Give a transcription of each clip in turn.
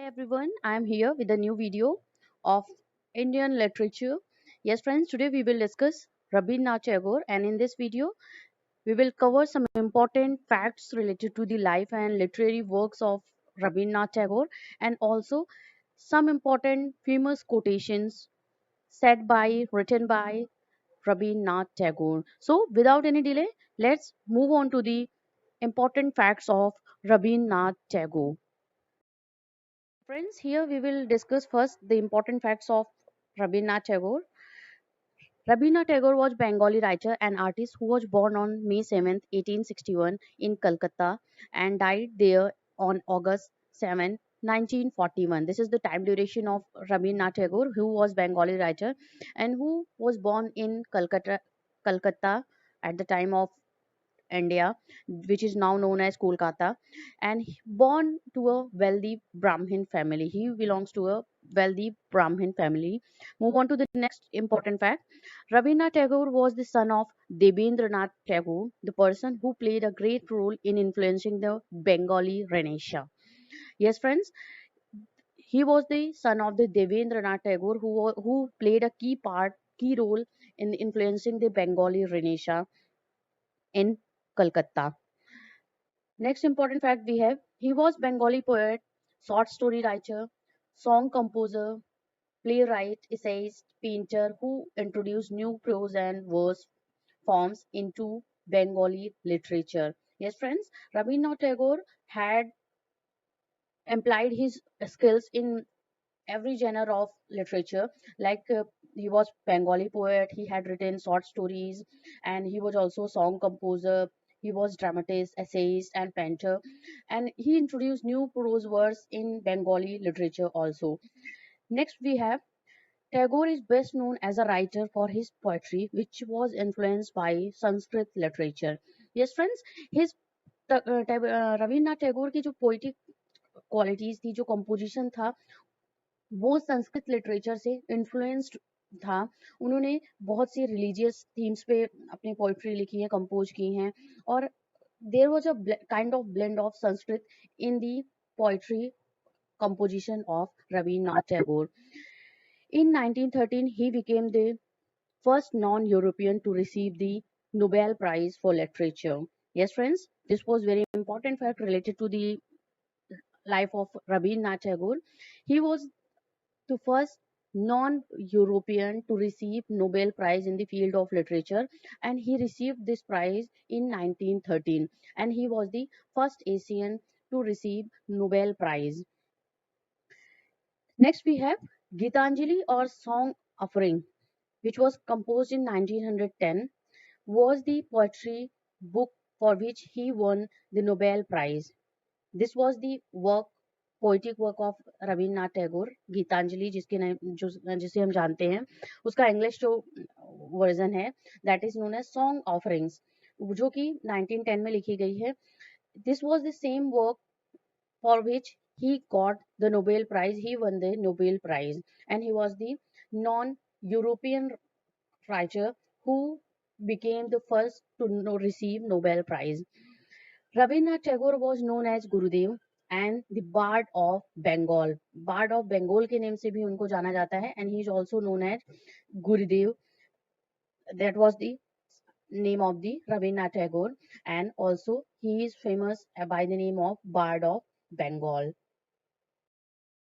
Hi everyone, I am here with a new video of Indian literature. Yes friends, today we will discuss Rabindranath Tagore, and in this video we will cover some important facts related to the life and literary works of Rabindranath Tagore, and also some important famous quotations written by Rabindranath Tagore. So without any delay, let's move on to the important facts of Rabindranath Tagore. Friends, here we will discuss first the important facts of Rabindranath Tagore. Rabindranath Tagore was Bengali writer and artist who was born on May 7th, 1861 in Calcutta and died there on August 7th, 1941. This is the time duration of Rabindranath Tagore, who was Bengali writer and who was born in Calcutta at the time of India, which is now known as Kolkata, and born to a wealthy Brahmin family. He belongs to a wealthy Brahmin family. Move on to the next important fact. Rabindranath Tagore was the son of Debendranath Tagore, the person who played a great role in influencing the Bengali Renaissance. Yes, friends, he was the son of the Debendranath Tagore, who played a key role in influencing the Bengali Renaissance in Calcutta. Next important fact we have, he was Bengali poet, short story writer, song composer, playwright, essayist, painter who introduced new prose and verse forms into Bengali literature. Yes, friends, Rabindranath Tagore had employed his skills in every genre of literature. Like he was Bengali poet, he had written short stories, and he was also song composer. He was dramatist, essayist, and painter, and he introduced new prose verse in Bengali literature also. Next, we have Tagore is best known as a writer for his poetry, which was influenced by Sanskrit literature. Yes, friends, his Rabindranath Tagore की जो poetic qualities थी, जो composition था, वो Sanskrit literature से influenced था। उन्होंने बहुत सी रिलीजियस थीम्स पे अपनी पोइट्री लिखी है, कंपोज की हैं, और there was a kind of blend of Sanskrit in the poetry composition of Rabindranath Tagore. In 1913, he became the first non-European to receive the Nobel Prize for Literature. Yes, friends, this was very important fact related to the life of Rabindranath Tagore. He was the first non-European to receive Nobel Prize in the field of literature, and he received this prize in 1913, and he was the first Asian to receive Nobel Prize. Next we have Gitanjali or Song Offering, which was composed in 1910, was the poetry book for which he won the Nobel Prize. This was the work, poetic work of Rabindranath Tagore, Gitanjali जिसे हम जानते हैं, उसका English जो version है that is known as song offerings, जो कि 1910 में लिखी गई है. This was the same work for which he got the Nobel Prize. He won the Nobel Prize, and he was the non-European writer who became the first to receive Nobel Prize. Rabindranath Tagore was known as Gurudev and the Bard of Bengal. Bard of Bengal के name से भी उनको जाना जाता है, and he is also known as Gurudev. That was the name of the Rabindranath Tagore, and also he is famous by the name of Bard of Bengal.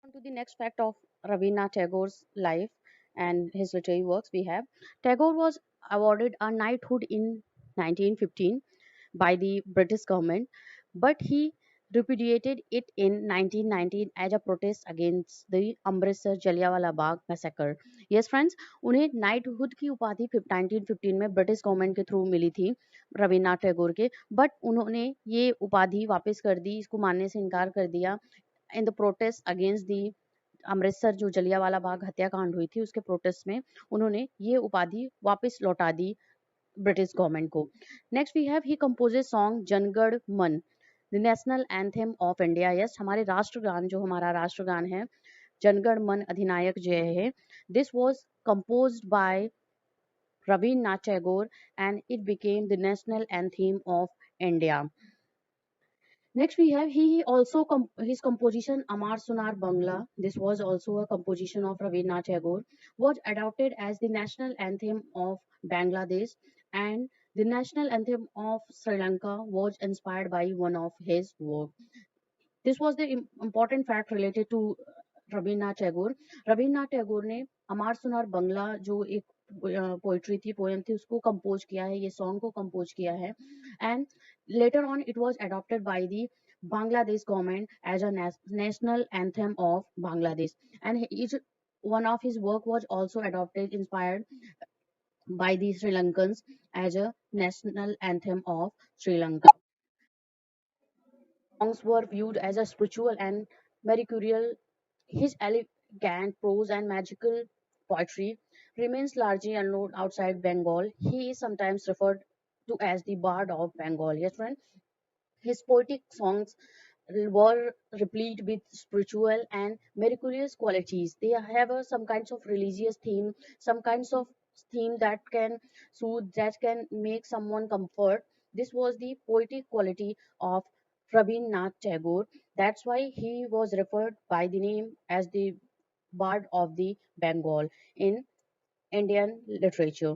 On to the next fact of Rabindranath Tagore's life and his literary works, we have Tagore was awarded a knighthood in 1915 by the British government, but he repudiated it in 1919 as a protest against the Amritsar Jallianwala Bagh massacre. Yes friends, उन्हें knighthood की उपाधि 1915 में British government के through मिली थी रविन्द्रनाथ टैगोर के, but उन्होंने ये उपाधि वापस कर दी, इसको मानने से इनकार कर दिया in the protest against the Amritsar जो जलियांवाला बाग हत्याकांड हुई थी उसके प्रोटेस्ट में उन्होंने ये उपाधि वापस लौटा दी ब्रिटिश गवर्नमेंट को. Next we have he composes song Jana Gana Mana, the national anthem of India. Yes, हमारे राष्ट्रगान, जो हमारा राष्ट्रगान है जनगण मन अधिनायक जय है, this was composed bye Rabindranath Tagore and it became the national anthem of India. Next we have he also his composition Amar Sunar Bangla. This was also a composition of Rabindranath Tagore. Was adopted as the national anthem of Bangladesh, and the national anthem of Sri Lanka was inspired by one of his work. This was the important fact related to Rabindranath Tagore Rabindranath Tagore ने अमार सुनार बंगला जो एक poetry थी poem थी उसको compose किया है ये सॉन्ग को कंपोज किया है and later on it was adopted by the Bangladesh government as a national anthem of Bangladesh, and each one of his work was also adopted inspired by the Sri Lankans as a national anthem of Sri Lanka. Songs were viewed as a spiritual and mercurial. His elegant prose and magical poetry remains largely unknown outside Bengal. He is sometimes referred to as the Bard of Bengal. Yes, friend. His poetic songs were replete with spiritual and miraculous qualities. They have some kinds of religious theme, some kinds of theme that can soothe, that can make someone comfort. This was the poetic quality of Rabindranath Tagore. That's why he was referred by the name as the Bard of the Bengal in Indian literature.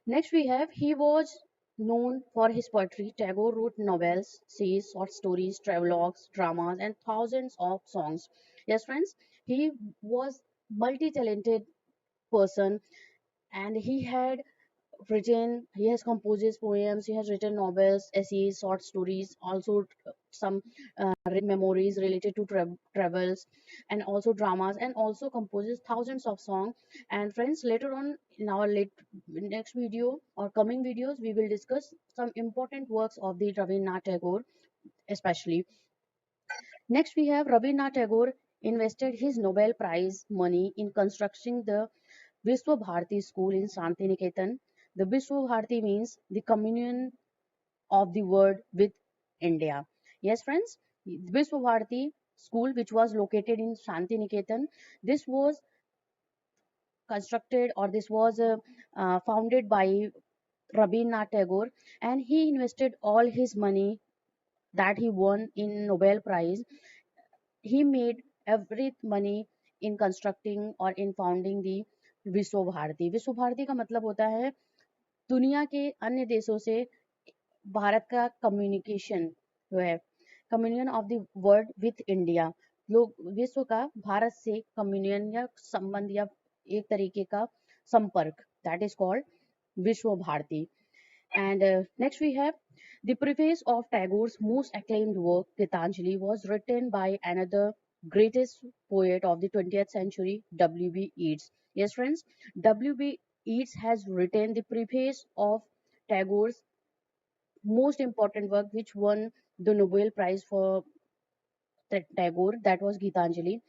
Next we have he was known for his poetry. Tagore wrote novels, essays, short stories, travelogues, dramas, and thousands of songs. Yes, friends, he was multi-talented person, and he has composed his poems, he has written novels, essays, short stories, also some memories related to travels, and also dramas, and also composes thousands of songs. And friends, later on in our next video or coming videos, we will discuss some important works of the Rabindranath Tagore, especially. Next, we have Rabindranath Tagore invested his Nobel Prize money in constructing the Vishwa Bharati School in Shantiniketan. The Vishwa Bharati means the communion of the world with India. Yes, friends, Vishwa Bharati School, which was located in Shantiniketan, this was constructed or this was founded by Rabindranath Tagore, and he invested all his money that he won in Nobel Prize. He made every money in constructing or in founding the विश्व भारती विश्व भारती का मतलब होता है दुनिया के अन्य देशों से भारत का कम्युनिकेशन जो है communion of the world with India लोग विश्व का भारत से कम्युनियन या संबंध या एक तरीके का संपर्क दैट इज कॉल्ड विश्व Bharti and next we have the preface of Tagore's most acclaimed work, Gitanjali, was written by another greatest poet of the 20th century, W.B. Yeats. Yes, friends, W.B. Yeats has written the preface of Tagore's most important work, which won the Nobel Prize for Tagore, that was Gitanjali.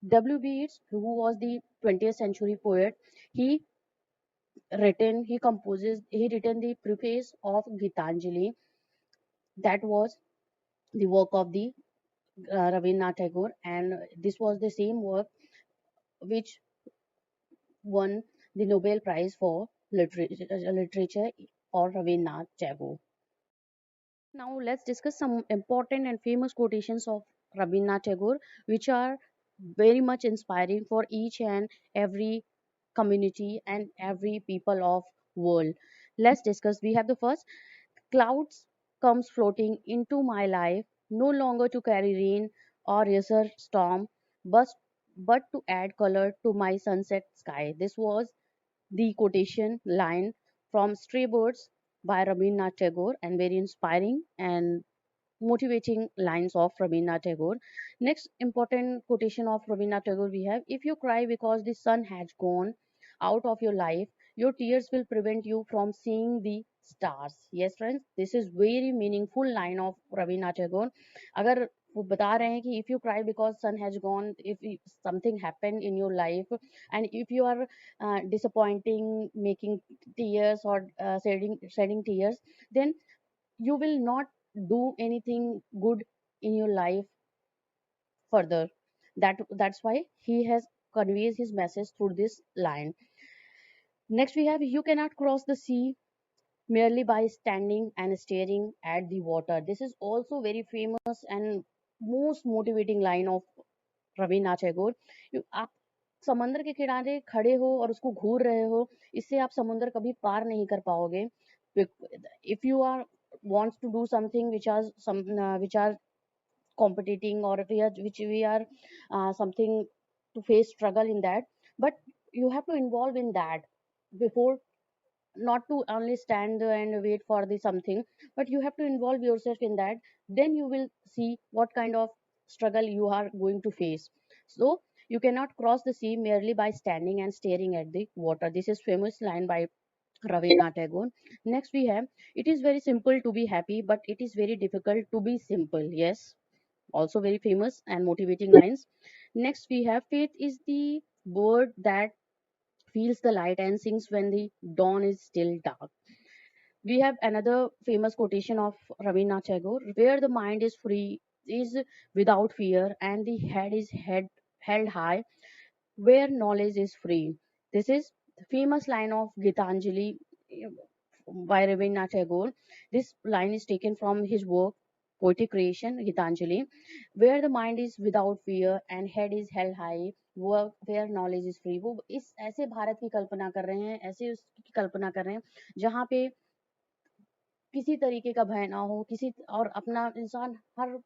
W.B. Yeats, who was the 20th century poet, he he written the preface of Gitanjali, that was the work of the Rabindranath Tagore, and this was the same work which won the Nobel Prize for literature for Rabindranath Tagore. Now let's discuss some important and famous quotations of Rabindranath Tagore, which are very much inspiring for each and every community and every people of world. Let's discuss. We have the first. Clouds comes floating into my life, no longer to carry rain or razor storm, but to add color to my sunset sky. This was the quotation line from Stray Birds by Rabindranath Tagore, and very inspiring and motivating lines of Rabindranath Tagore. Next important quotation of Rabindranath Tagore we have: if you cry because the sun has gone out of your life, your tears will prevent you from seeing the stars. Yes friends, this is very meaningful line of Rabindranath Tagore. अगर वो बता रहे हैं कि if you cry because sun has gone, if something happened in your life and if you are disappointing, making tears or shedding tears, then you will not do anything good in your life further. That's why he has conveys his message through this line. Next we have: you cannot cross the sea merely by standing and staring at the water. This is also very famous and most motivating line of Rabindranath Tagore. आप समंदर के किनारे खड़े हो और उसको घूर रहे हो, इससे आप समुंदर कभी पार नहीं कर पाओगे। If you are wants to do something which are competing, or which we are something to face struggle in that, but you have to involve in that before, not to only stand there and wait for the something, but you have to involve yourself in that. Then you will see what kind of struggle you are going to face. So you cannot cross the sea merely by standing and staring at the water. This is famous line by Rabindranath Tagore. Next we have, it is very simple to be happy, but it is very difficult to be simple. Yes, also very famous and motivating lines. Next we have, faith is the bird that feels the light and sings when the dawn is still dark. We have another famous quotation of Rabindranath Tagore, where the mind is free, is without fear, and the head held high, where knowledge is free. This is the famous line of Gitanjali by Rabindranath Tagore. This line is taken from his work Poetic Creation, Gitanjali, where the mind is without fear and head is held high, where knowledge is free. वो इस ऐसे भारत की कल्पना कर रहे हैं, ऐसे उसकी कल्पना कर रहे हैं जहाँ पे किसी तरीके का भय ना हो, किसी और अपना इंसान, हर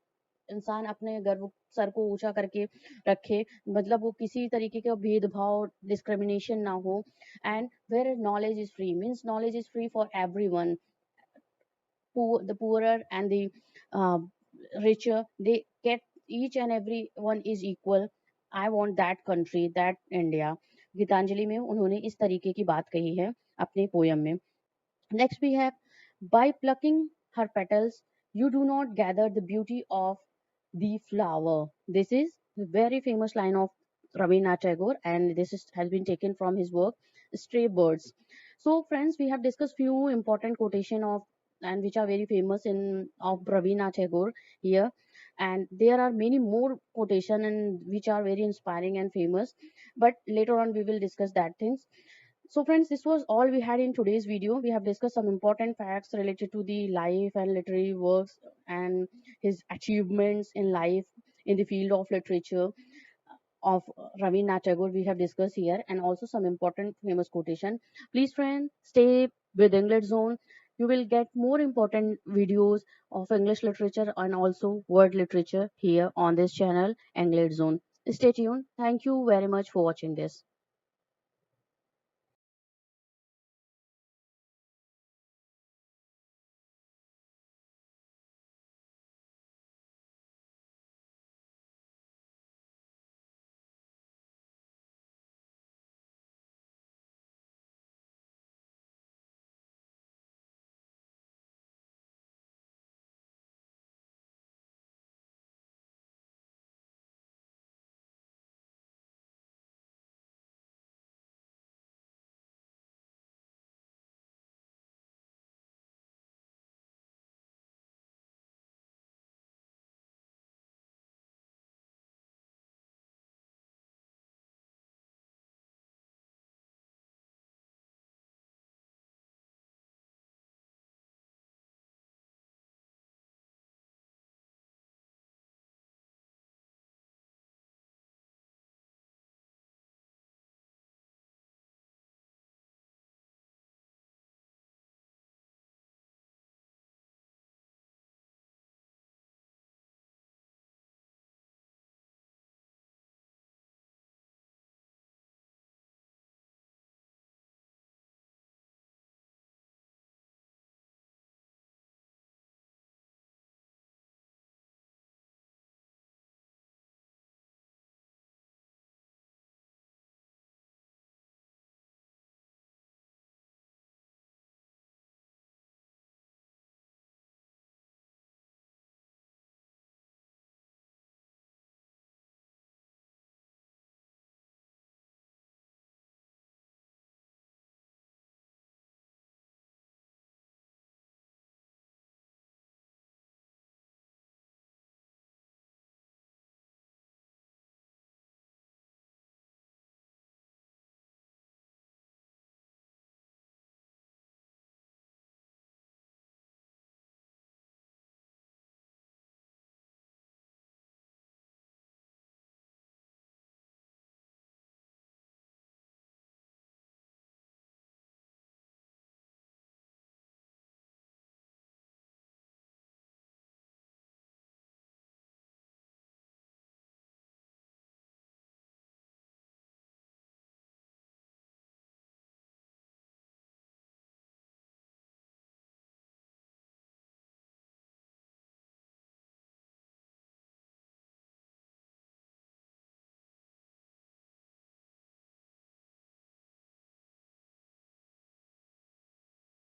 इंसान अपने गर्व सर को ऊंचा करके रखे, मतलब वो किसी तरीके का भेदभाव डिस्क्रिमिनेशन ना हो। And where knowledge is free means knowledge is free for everyone, the poorer and the uh, richer, they get, each and every one is equal. I want that country, that India. Gitanjali में उन्होंने इस तरीके की बात कही है अपने poem में। Next we have, by plucking her petals, you do not gather the beauty of the flower. This is a very famous line of Rabindranath Tagore, and has been taken from his work Stray Birds. So friends, we have discussed few important quotation of, and which are very famous in of Rabindranath Tagore here, and there are many more quotation and which are very inspiring and famous, but later on we will discuss that things. So friends, this was all we had in today's video. We have discussed some important facts related to the life and literary works and his achievements in life in the field of literature of Rabindranath Tagore we have discussed here, and also some important famous quotation. Please friends, stay with English Zone. You will get more important videos of English literature and also word literature here on this channel, English Zone. Stay tuned. Thank you very much for watching this.